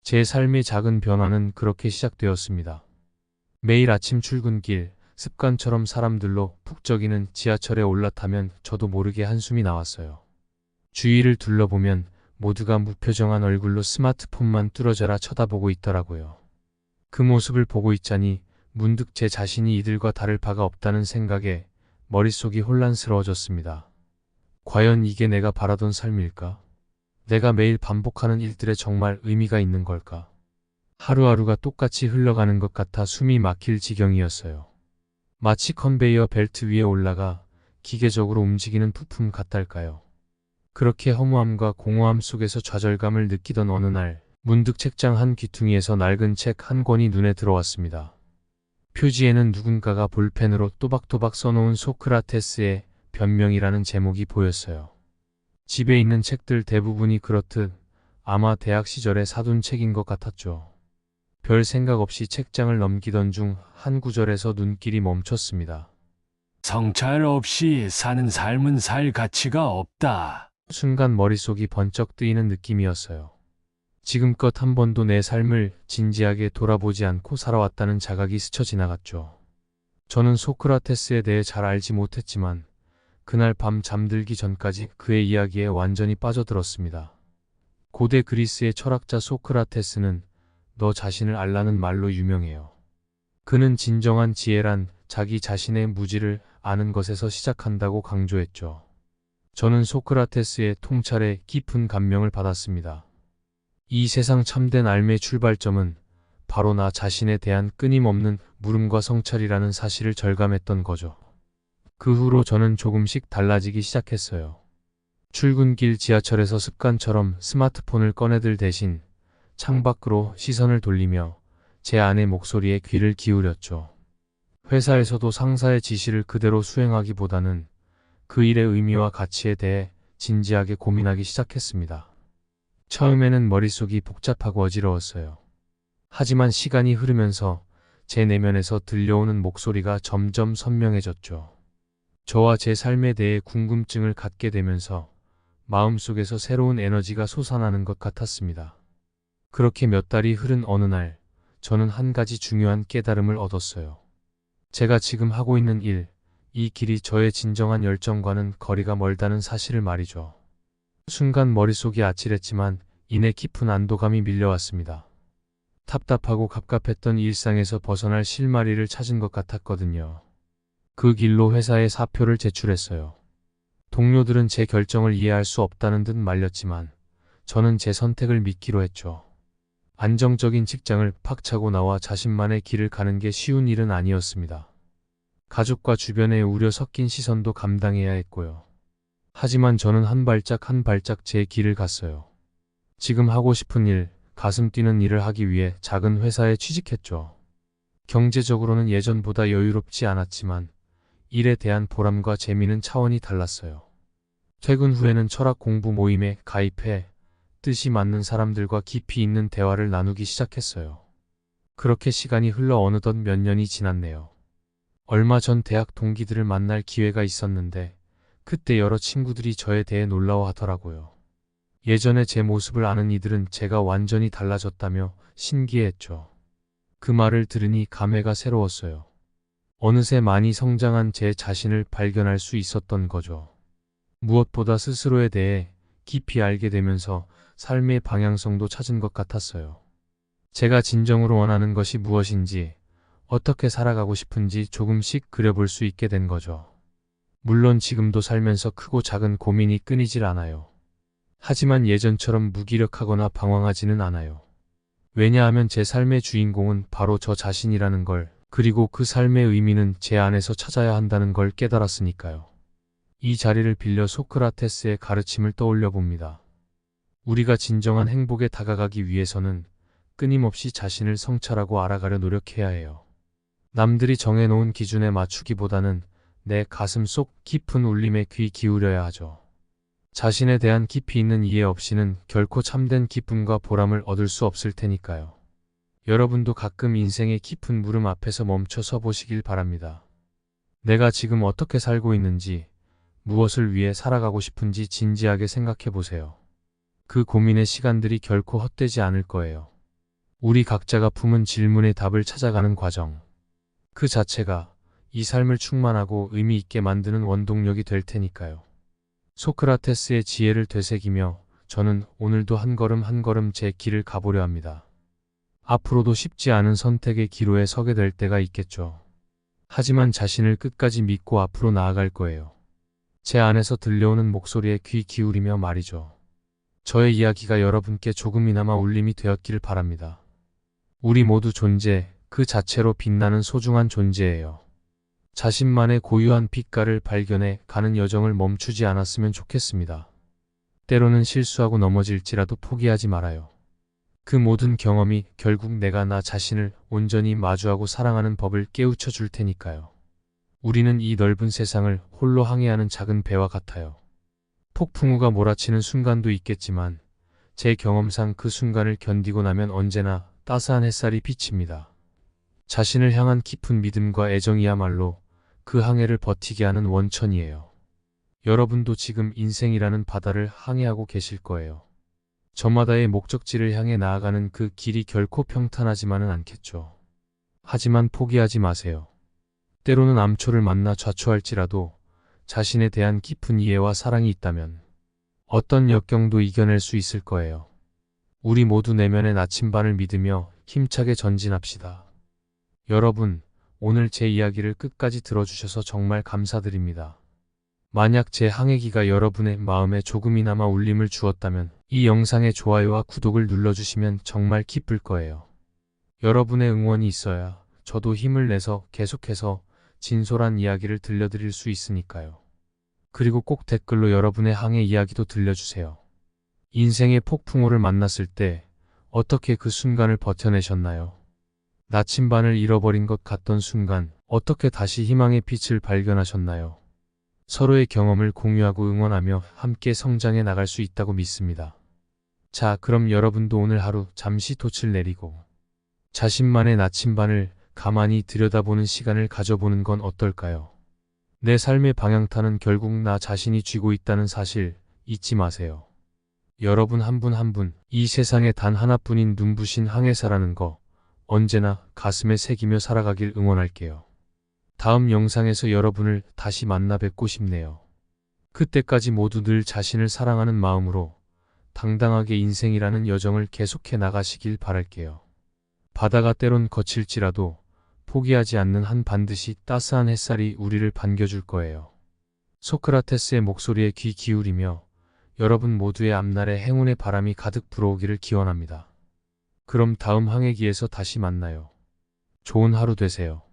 제 삶의 작은 변화는 그렇게 시작되었습니다. 매일 아침 출근길, 습관처럼 사람들로 북적이는 지하철에 올라타면 저도 모르게 한숨이 나왔어요. 주위를 둘러보면 모두가 무표정한 얼굴로 스마트폰만 뚫어져라 쳐다보고 있더라고요. 그 모습을 보고 있자니 문득 제 자신이 이들과 다를 바가 없다는 생각에 머릿속이 혼란스러워졌습니다. 과연 이게 내가 바라던 삶일까? 내가 매일 반복하는 일들에 정말 의미가 있는 걸까? 하루하루가 똑같이 흘러가는 것 같아 숨이 막힐 지경이었어요. 마치 컨베이어 벨트 위에 올라가 기계적으로 움직이는 부품 같달까요? 그렇게 허무함과 공허함 속에서 좌절감을 느끼던 어느 날, 문득 책장 한 귀퉁이에서 낡은 책 한 권이 눈에 들어왔습니다. 표지에는 누군가가 볼펜으로 또박또박 써놓은 소크라테스의 변명이라는 제목이 보였어요. 집에 있는 책들 대부분이 그렇듯 아마 대학 시절에 사둔 책인 것 같았죠. 별 생각 없이 책장을 넘기던 중 한 구절에서 눈길이 멈췄습니다. 성찰 없이 사는 삶은 살 가치가 없다. 순간 머릿속이 번쩍 뜨이는 느낌이었어요. 지금껏 한 번도 내 삶을 진지하게 돌아보지 않고 살아왔다는 자각이 스쳐 지나갔죠. 저는 소크라테스에 대해 잘 알지 못했지만 그날 밤 잠들기 전까지 그의 이야기에 완전히 빠져들었습니다. 고대 그리스의 철학자 소크라테스는 너 자신을 알라는 말로 유명해요. 그는 진정한 지혜란 자기 자신의 무지를 아는 것에서 시작한다고 강조했죠. 저는 소크라테스의 통찰에 깊은 감명을 받았습니다. 이 세상 참된 삶의 출발점은 바로 나 자신에 대한 끊임없는 물음과 성찰이라는 사실을 절감했던 거죠. 그 후로 저는 조금씩 달라지기 시작했어요. 출근길 지하철에서 습관처럼 스마트폰을 꺼내들 대신 창밖으로 시선을 돌리며 제 안의 목소리에 귀를 기울였죠. 회사에서도 상사의 지시를 그대로 수행하기보다는 그 일의 의미와 가치에 대해 진지하게 고민하기 시작했습니다. 처음에는 머릿속이 복잡하고 어지러웠어요. 하지만 시간이 흐르면서 제 내면에서 들려오는 목소리가 점점 선명해졌죠. 저와 제 삶에 대해 궁금증을 갖게 되면서 마음속에서 새로운 에너지가 솟아나는 것 같았습니다. 그렇게 몇 달이 흐른 어느 날, 저는 한 가지 중요한 깨달음을 얻었어요. 제가 지금 하고 있는 일, 이 길이 저의 진정한 열정과는 거리가 멀다는 사실을 말이죠. 순간 머릿속이 아찔했지만 이내 깊은 안도감이 밀려왔습니다. 답답하고 갑갑했던 일상에서 벗어날 실마리를 찾은 것 같았거든요. 그 길로 회사에 사표를 제출했어요. 동료들은 제 결정을 이해할 수 없다는 듯 말렸지만 저는 제 선택을 믿기로 했죠. 안정적인 직장을 팍 차고 나와 자신만의 길을 가는 게 쉬운 일은 아니었습니다. 가족과 주변의 우려 섞인 시선도 감당해야 했고요. 하지만 저는 한 발짝 한 발짝 제 길을 갔어요. 지금 하고 싶은 일, 가슴 뛰는 일을 하기 위해 작은 회사에 취직했죠. 경제적으로는 예전보다 여유롭지 않았지만 일에 대한 보람과 재미는 차원이 달랐어요. 퇴근 후에는 철학 공부 모임에 가입해 뜻이 맞는 사람들과 깊이 있는 대화를 나누기 시작했어요. 그렇게 시간이 흘러 어느덧 몇 년이 지났네요. 얼마 전 대학 동기들을 만날 기회가 있었는데 그때 여러 친구들이 저에 대해 놀라워하더라고요. 예전에 제 모습을 아는 이들은 제가 완전히 달라졌다며 신기해했죠. 그 말을 들으니 감회가 새로웠어요. 어느새 많이 성장한 제 자신을 발견할 수 있었던 거죠. 무엇보다 스스로에 대해 깊이 알게 되면서 삶의 방향성도 찾은 것 같았어요. 제가 진정으로 원하는 것이 무엇인지, 어떻게 살아가고 싶은지 조금씩 그려볼 수 있게 된 거죠. 물론 지금도 살면서 크고 작은 고민이 끊이질 않아요. 하지만 예전처럼 무기력하거나 방황하지는 않아요. 왜냐하면 제 삶의 주인공은 바로 저 자신이라는 걸, 그리고 그 삶의 의미는 제 안에서 찾아야 한다는 걸 깨달았으니까요. 이 자리를 빌려 소크라테스의 가르침을 떠올려 봅니다. 우리가 진정한 행복에 다가가기 위해서는 끊임없이 자신을 성찰하고 알아가려 노력해야 해요. 남들이 정해놓은 기준에 맞추기보다는 내 가슴 속 깊은 울림에 귀 기울여야 하죠. 자신에 대한 깊이 있는 이해 없이는 결코 참된 기쁨과 보람을 얻을 수 없을 테니까요. 여러분도 가끔 인생의 깊은 물음 앞에서 멈춰 서 보시길 바랍니다. 내가 지금 어떻게 살고 있는지, 무엇을 위해 살아가고 싶은지 진지하게 생각해 보세요. 그 고민의 시간들이 결코 헛되지 않을 거예요. 우리 각자가 품은 질문의 답을 찾아가는 과정. 그 자체가 이 삶을 충만하고 의미 있게 만드는 원동력이 될 테니까요. 소크라테스의 지혜를 되새기며 저는 오늘도 한 걸음 한 걸음 제 길을 가보려 합니다. 앞으로도 쉽지 않은 선택의 기로에 서게 될 때가 있겠죠. 하지만 자신을 끝까지 믿고 앞으로 나아갈 거예요. 제 안에서 들려오는 목소리에 귀 기울이며 말이죠. 저의 이야기가 여러분께 조금이나마 울림이 되었기를 바랍니다. 우리 모두 존재 그 자체로 빛나는 소중한 존재예요. 자신만의 고유한 빛깔을 발견해 가는 여정을 멈추지 않았으면 좋겠습니다. 때로는 실수하고 넘어질지라도 포기하지 말아요. 그 모든 경험이 결국 내가 나 자신을 온전히 마주하고 사랑하는 법을 깨우쳐 줄 테니까요. 우리는 이 넓은 세상을 홀로 항해하는 작은 배와 같아요. 폭풍우가 몰아치는 순간도 있겠지만 제 경험상 그 순간을 견디고 나면 언제나 따스한 햇살이 비칩니다. 자신을 향한 깊은 믿음과 애정이야말로 그 항해를 버티게 하는 원천이에요. 여러분도 지금 인생이라는 바다를 항해하고 계실 거예요. 저마다의 목적지를 향해 나아가는 그 길이 결코 평탄하지만은 않겠죠. 하지만 포기하지 마세요. 때로는 암초를 만나 좌초할지라도 자신에 대한 깊은 이해와 사랑이 있다면 어떤 역경도 이겨낼 수 있을 거예요. 우리 모두 내면의 나침반을 믿으며 힘차게 전진합시다. 여러분, 오늘 제 이야기를 끝까지 들어주셔서 정말 감사드립니다. 만약 제 항해기가 여러분의 마음에 조금이나마 울림을 주었다면 이 영상의 좋아요와 구독을 눌러주시면 정말 기쁠 거예요. 여러분의 응원이 있어야 저도 힘을 내서 계속해서 진솔한 이야기를 들려드릴 수 있으니까요. 그리고 꼭 댓글로 여러분의 항해 이야기도 들려주세요. 인생의 폭풍우를 만났을 때 어떻게 그 순간을 버텨내셨나요? 나침반을 잃어버린 것 같던 순간 어떻게 다시 희망의 빛을 발견하셨나요? 서로의 경험을 공유하고 응원하며 함께 성장해 나갈 수 있다고 믿습니다. 자, 그럼 여러분도 오늘 하루 잠시 돛을 내리고 자신만의 나침반을 가만히 들여다보는 시간을 가져보는 건 어떨까요? 내 삶의 방향타는 결국 나 자신이 쥐고 있다는 사실 잊지 마세요. 여러분 한 분 한 분 이 세상에 단 하나뿐인 눈부신 항해사라는 거 언제나 가슴에 새기며 살아가길 응원할게요. 다음 영상에서 여러분을 다시 만나 뵙고 싶네요. 그때까지 모두 늘 자신을 사랑하는 마음으로 당당하게 인생이라는 여정을 계속해 나가시길 바랄게요. 바다가 때론 거칠지라도 포기하지 않는 한 반드시 따스한 햇살이 우리를 반겨줄 거예요. 소크라테스의 목소리에 귀 기울이며 여러분 모두의 앞날에 행운의 바람이 가득 불어오기를 기원합니다. 그럼 다음 항해기에서 다시 만나요. 좋은 하루 되세요.